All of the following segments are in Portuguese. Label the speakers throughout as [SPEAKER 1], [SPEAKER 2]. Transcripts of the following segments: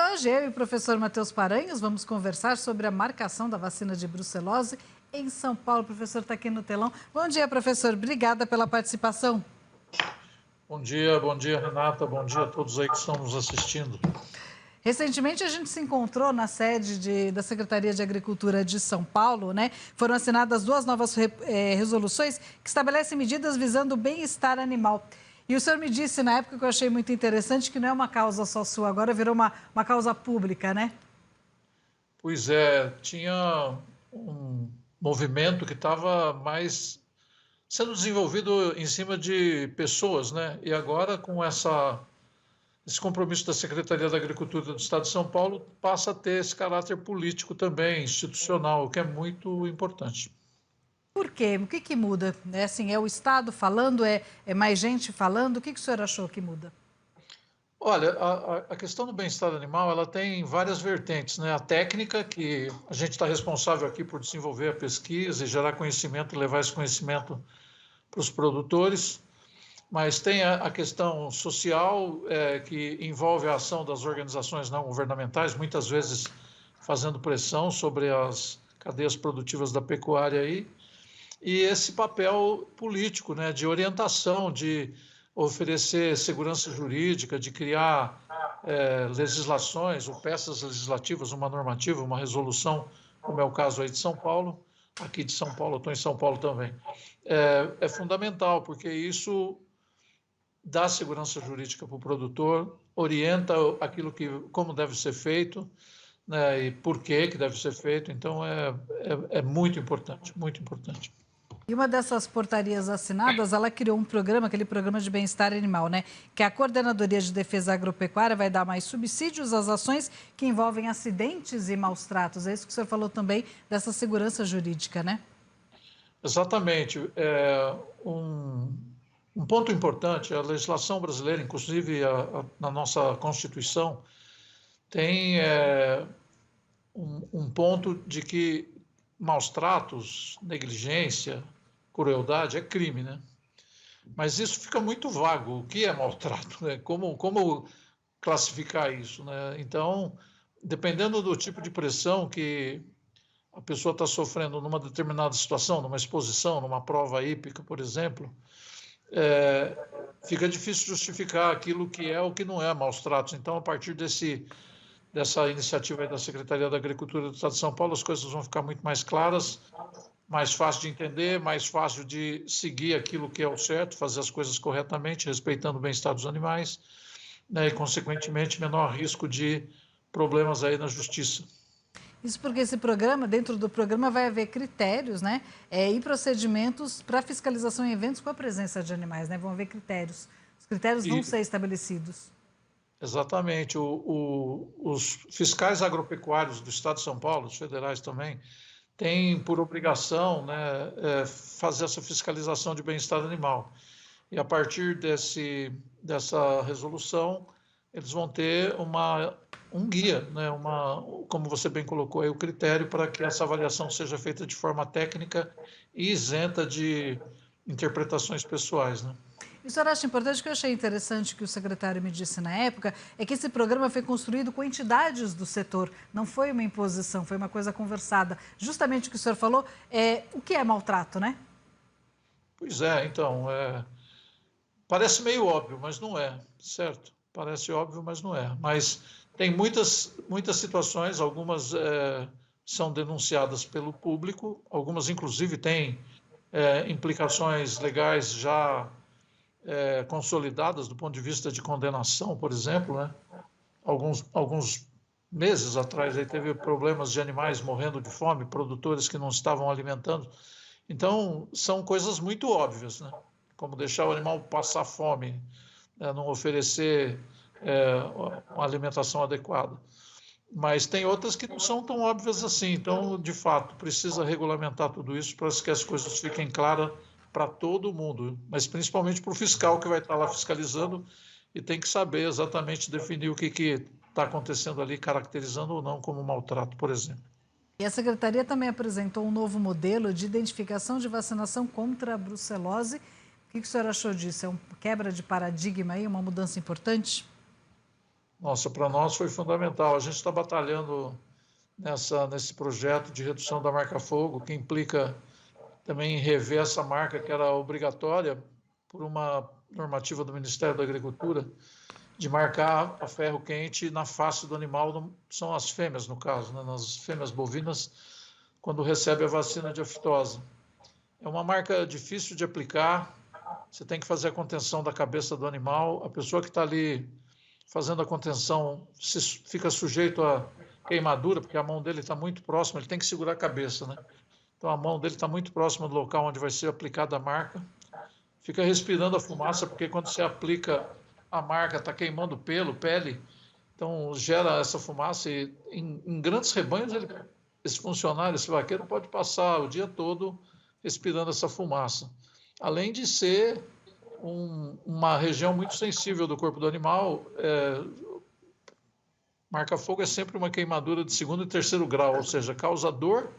[SPEAKER 1] E hoje eu e o professor Matheus Paranhos vamos conversar sobre a marcação da vacina de brucelose em São Paulo. O professor está aqui no telão. Bom dia, professor. Obrigada pela participação.
[SPEAKER 2] Bom dia, Renata. Bom dia a todos aí que estão nos assistindo.
[SPEAKER 1] Recentemente, a gente se encontrou na sede da Secretaria de Agricultura de São Paulo, né? Foram assinadas duas novas resoluções que estabelecem medidas visando o bem-estar animal. E o senhor me disse na época, que eu achei muito interessante, que não é uma causa só sua, agora virou uma causa pública, né?
[SPEAKER 2] Pois é, tinha um movimento que estava mais sendo desenvolvido em cima de pessoas, né? E agora, com esse compromisso da Secretaria da Agricultura do Estado de São Paulo, passa a ter esse caráter político também, institucional, o que é muito importante.
[SPEAKER 1] Por quê? O que muda? É assim, é o Estado falando, é mais gente falando? O que o senhor achou que muda?
[SPEAKER 2] Olha, a questão do bem-estar animal, ela tem várias vertentes, né? A técnica, que a gente está responsável aqui por desenvolver a pesquisa e gerar conhecimento, levar esse conhecimento para os produtores, mas tem a questão social, que envolve a ação das organizações não governamentais, muitas vezes fazendo pressão sobre as cadeias produtivas da pecuária aí, e esse papel político, né, de orientação, de oferecer segurança jurídica, de criar legislações ou peças legislativas, uma normativa, uma resolução, como é o caso aí de São Paulo, aqui de São Paulo, eu estou em São Paulo também. É fundamental, porque isso dá segurança jurídica para o produtor, orienta aquilo como deve ser feito, né, e por que deve ser feito. Então, é muito importante, muito importante.
[SPEAKER 1] E uma dessas portarias assinadas, ela criou um programa, aquele programa de bem-estar animal, né? Que a Coordenadoria de Defesa Agropecuária vai dar mais subsídios às ações que envolvem acidentes e maus tratos. É isso que o senhor falou também, dessa segurança jurídica, né?
[SPEAKER 2] Exatamente. Um ponto importante, a legislação brasileira, inclusive na nossa Constituição, tem um ponto de que maus tratos, negligência, crueldade é crime, né? Mas isso fica muito vago. O que é maltrato, né? Como classificar isso, né? Então, dependendo do tipo de pressão que a pessoa está sofrendo numa determinada situação, numa exposição, numa prova hípica, por exemplo, fica difícil justificar aquilo que é ou que não é maus tratos. Então, a partir dessa iniciativa aí da Secretaria da Agricultura do Estado de São Paulo, as coisas vão ficar muito mais claras, mais fácil de entender, mais fácil de seguir aquilo que é o certo, fazer as coisas corretamente, respeitando o bem-estar dos animais, né, e, consequentemente, menor risco de problemas aí na justiça.
[SPEAKER 1] Isso porque esse programa, dentro do programa, vai haver critérios, né? E procedimentos para fiscalização em eventos com a presença de animais, né? Vão haver critérios. Os critérios vão ser estabelecidos.
[SPEAKER 2] Exatamente. Os fiscais agropecuários do Estado de São Paulo, os federais também, têm por obrigação, né, fazer essa fiscalização de bem-estar animal. E a partir dessa resolução, eles vão ter um guia, né, como você bem colocou aí, o critério para que essa avaliação seja feita de forma técnica e isenta de interpretações pessoais, né?
[SPEAKER 1] E o senhor acha importante, que eu achei interessante que o secretário me disse na época, é que esse programa foi construído com entidades do setor, não foi uma imposição, foi uma coisa conversada. Justamente o que o senhor falou, o que é maltrato, né?
[SPEAKER 2] Pois é, então, parece meio óbvio, mas não é, certo? Parece óbvio, mas não é. Mas tem muitas situações, algumas são denunciadas pelo público, algumas, inclusive, têm implicações legais já consolidadas do ponto de vista de condenação, por exemplo, né? Alguns meses atrás aí teve problemas de animais morrendo de fome, produtores que não estavam alimentando. Então, são coisas muito óbvias, né? Como deixar o animal passar fome, né? Não oferecer uma alimentação adequada. Mas tem outras que não são tão óbvias assim. Então, de fato, precisa regulamentar tudo isso para que as coisas fiquem claras para todo mundo, mas principalmente para o fiscal que vai estar lá fiscalizando e tem que saber exatamente definir o que está acontecendo ali, caracterizando ou não como maltrato, por exemplo.
[SPEAKER 1] E a Secretaria também apresentou um novo modelo de identificação de vacinação contra a brucelose. O que o senhor achou disso? É uma quebra de paradigma aí, uma mudança importante?
[SPEAKER 2] Nossa, para nós foi fundamental. A gente está batalhando nesse projeto de redução da marca fogo, que implica também em rever essa marca que era obrigatória por uma normativa do Ministério da Agricultura, de marcar a ferro quente na face do animal, são as fêmeas, no caso, né? Nas fêmeas bovinas, quando recebe a vacina de aftosa. É uma marca difícil de aplicar, você tem que fazer a contenção da cabeça do animal, a pessoa que está ali fazendo a contenção fica sujeito a queimadura, porque a mão dele está muito próxima, ele tem que segurar a cabeça, né? Então a mão dele está muito próxima do local onde vai ser aplicada a marca, fica respirando a fumaça, porque quando você aplica a marca, está queimando pele, então gera essa fumaça e em grandes rebanhos esse funcionário, esse vaqueiro pode passar o dia todo respirando essa fumaça. Além de ser uma região muito sensível do corpo do animal, marca-fogo é sempre uma queimadura de 2º e 3º grau, ou seja, causa dor,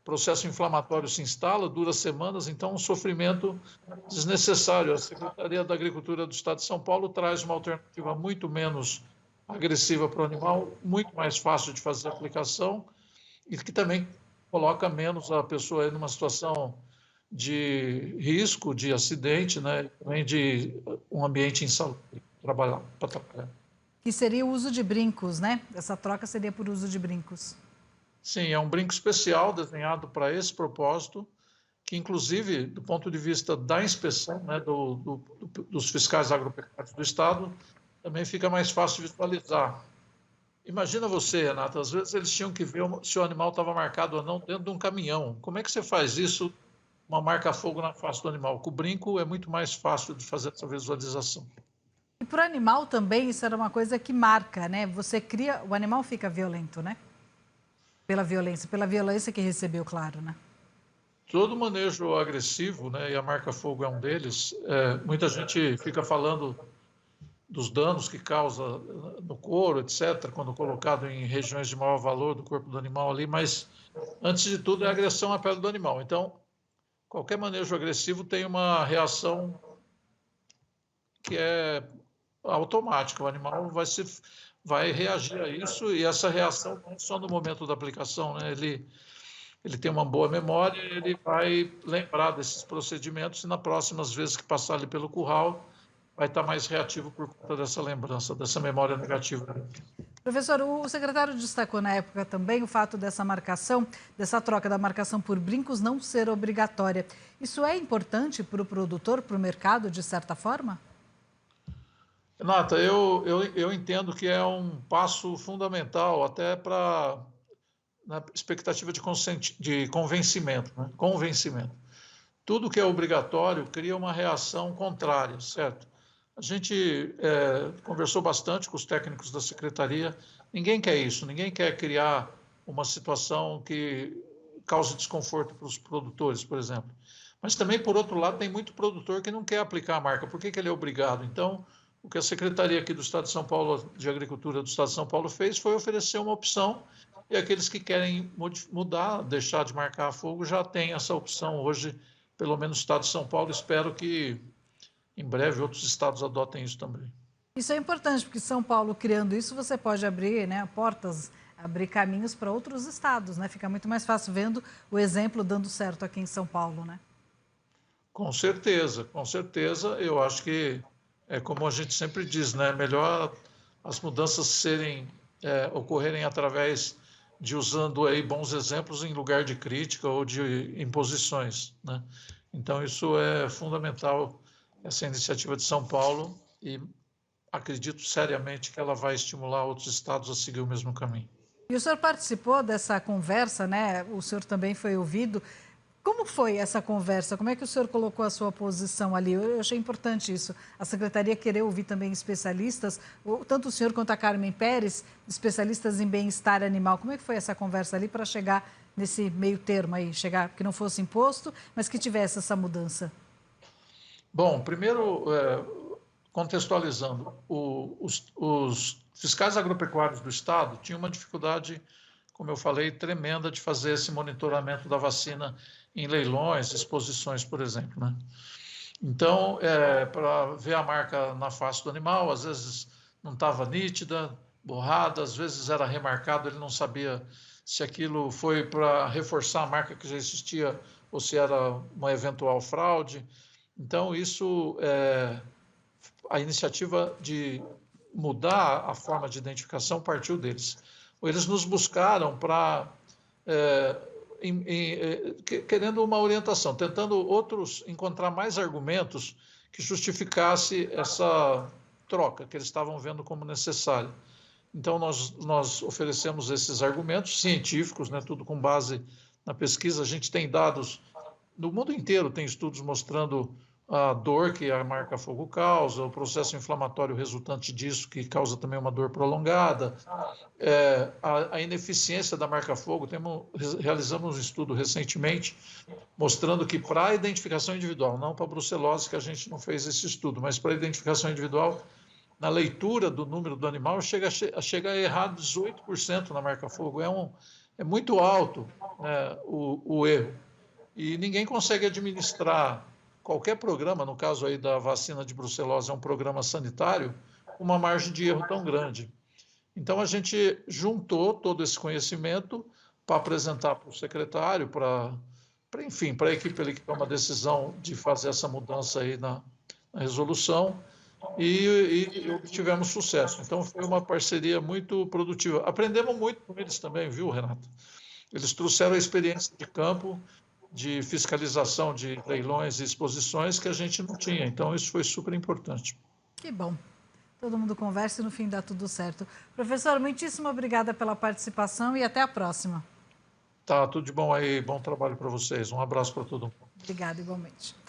[SPEAKER 2] processo inflamatório se instala, dura semanas, então um sofrimento desnecessário. A Secretaria da Agricultura do Estado de São Paulo traz uma alternativa muito menos agressiva para o animal, muito mais fácil de fazer a aplicação e que também coloca menos a pessoa aí numa situação de risco, de acidente, né? Também de um ambiente insalubre para trabalhar.
[SPEAKER 1] Que seria o uso de brincos, né? Essa troca seria por uso de brincos.
[SPEAKER 2] Sim, é um brinco especial desenhado para esse propósito, que inclusive, do ponto de vista da inspeção, né, dos fiscais agropecuários do Estado, também fica mais fácil visualizar. Imagina você, Renata, às vezes eles tinham que ver se o animal estava marcado ou não dentro de um caminhão. Como é que você faz isso, uma marca-fogo na face do animal? Com o brinco é muito mais fácil de fazer essa visualização.
[SPEAKER 1] E para o animal também, isso era uma coisa que marca, né? Você cria, o animal fica violento, né? Pela violência que recebeu, claro, né?
[SPEAKER 2] Todo manejo agressivo, né, e a marca-fogo é um deles, muita gente fica falando dos danos que causa no couro, etc., quando colocado em regiões de maior valor do corpo do animal ali, mas, antes de tudo, é a agressão à pele do animal. Então, qualquer manejo agressivo tem uma reação que é automática, o animal vai reagir a isso, e essa reação não é só no momento da aplicação, né? Ele tem uma boa memória, ele vai lembrar desses procedimentos e nas próximas vezes que passar ali pelo curral, vai estar mais reativo por conta dessa lembrança, dessa memória negativa.
[SPEAKER 1] Professor, o secretário destacou na época também o fato dessa marcação, dessa troca da marcação por brincos não ser obrigatória. Isso é importante para o produtor, para o mercado, de certa forma?
[SPEAKER 2] Renata, eu entendo que é um passo fundamental até para na expectativa de convencimento, né? Convencimento. Tudo que é obrigatório cria uma reação contrária, certo? A gente conversou bastante com os técnicos da secretaria, ninguém quer isso, ninguém quer criar uma situação que cause desconforto para os produtores, por exemplo. Mas também, por outro lado, tem muito produtor que não quer aplicar a marca, por que ele é obrigado? Então, o que a Secretaria aqui do Estado de São Paulo, de Agricultura do Estado de São Paulo fez foi oferecer uma opção, e aqueles que querem mudar, deixar de marcar a fogo, já têm essa opção hoje, pelo menos no Estado de São Paulo. Espero que em breve outros estados adotem isso também.
[SPEAKER 1] Isso é importante, porque São Paulo criando isso, você pode abrir, né, portas, abrir caminhos para outros estados, né? Fica muito mais fácil vendo o exemplo dando certo aqui em São Paulo, né?
[SPEAKER 2] Com certeza, com certeza. Eu acho que é como a gente sempre diz, né? Melhor as mudanças ocorrerem através de usando aí bons exemplos em lugar de crítica ou de imposições, né? Então isso é fundamental, essa iniciativa de São Paulo, e acredito seriamente que ela vai estimular outros estados a seguir o mesmo caminho.
[SPEAKER 1] E o senhor participou dessa conversa, né? O senhor também foi ouvido. Como foi essa conversa? Como é que o senhor colocou a sua posição ali? Eu achei importante isso. A secretaria querer ouvir também especialistas, tanto o senhor quanto a Carmen Pérez, especialistas em bem-estar animal. Como é que foi essa conversa ali para chegar nesse meio termo aí? Chegar que não fosse imposto, mas que tivesse essa mudança?
[SPEAKER 2] Bom, primeiro, contextualizando, os fiscais agropecuários do Estado tinham uma dificuldade, como eu falei, tremenda de fazer esse monitoramento da vacina em leilões, exposições, por exemplo, né? Então, para ver a marca na face do animal, às vezes não estava nítida, borrada, às vezes era remarcado, ele não sabia se aquilo foi para reforçar a marca que já existia ou se era uma eventual fraude. Então, a iniciativa de mudar a forma de identificação partiu deles. Eles nos buscaram para querendo uma orientação, tentando encontrar mais argumentos que justificasse essa troca que eles estavam vendo como necessária. Então, nós oferecemos esses argumentos científicos, né, tudo com base na pesquisa. A gente tem dados, no mundo inteiro tem estudos mostrando a dor que a marca-fogo causa, o processo inflamatório resultante disso, que causa também uma dor prolongada, a ineficiência da marca-fogo. Realizamos um estudo recentemente mostrando que para a identificação individual, não para a brucelose, que a gente não fez esse estudo, mas para a identificação individual, na leitura do número do animal, chega a errar 18% na marca-fogo. É muito alto, né, o erro. E ninguém consegue administrar qualquer programa, no caso aí da vacina de brucelose, é um programa sanitário, uma margem de erro tão grande. Então, a gente juntou todo esse conhecimento para apresentar para o secretário, enfim, para a equipe ali que toma a decisão de fazer essa mudança aí na resolução, e obtivemos sucesso. Então, foi uma parceria muito produtiva. Aprendemos muito com eles também, viu, Renato? Eles trouxeram a experiência de campo, de fiscalização de leilões e exposições que a gente não tinha. Então, isso foi super importante.
[SPEAKER 1] Que bom. Todo mundo conversa e no fim dá tudo certo. Professor, muitíssimo obrigada pela participação e até a próxima.
[SPEAKER 2] Tá, tudo de bom aí. Bom trabalho para vocês. Um abraço para todo mundo.
[SPEAKER 1] Obrigada, igualmente.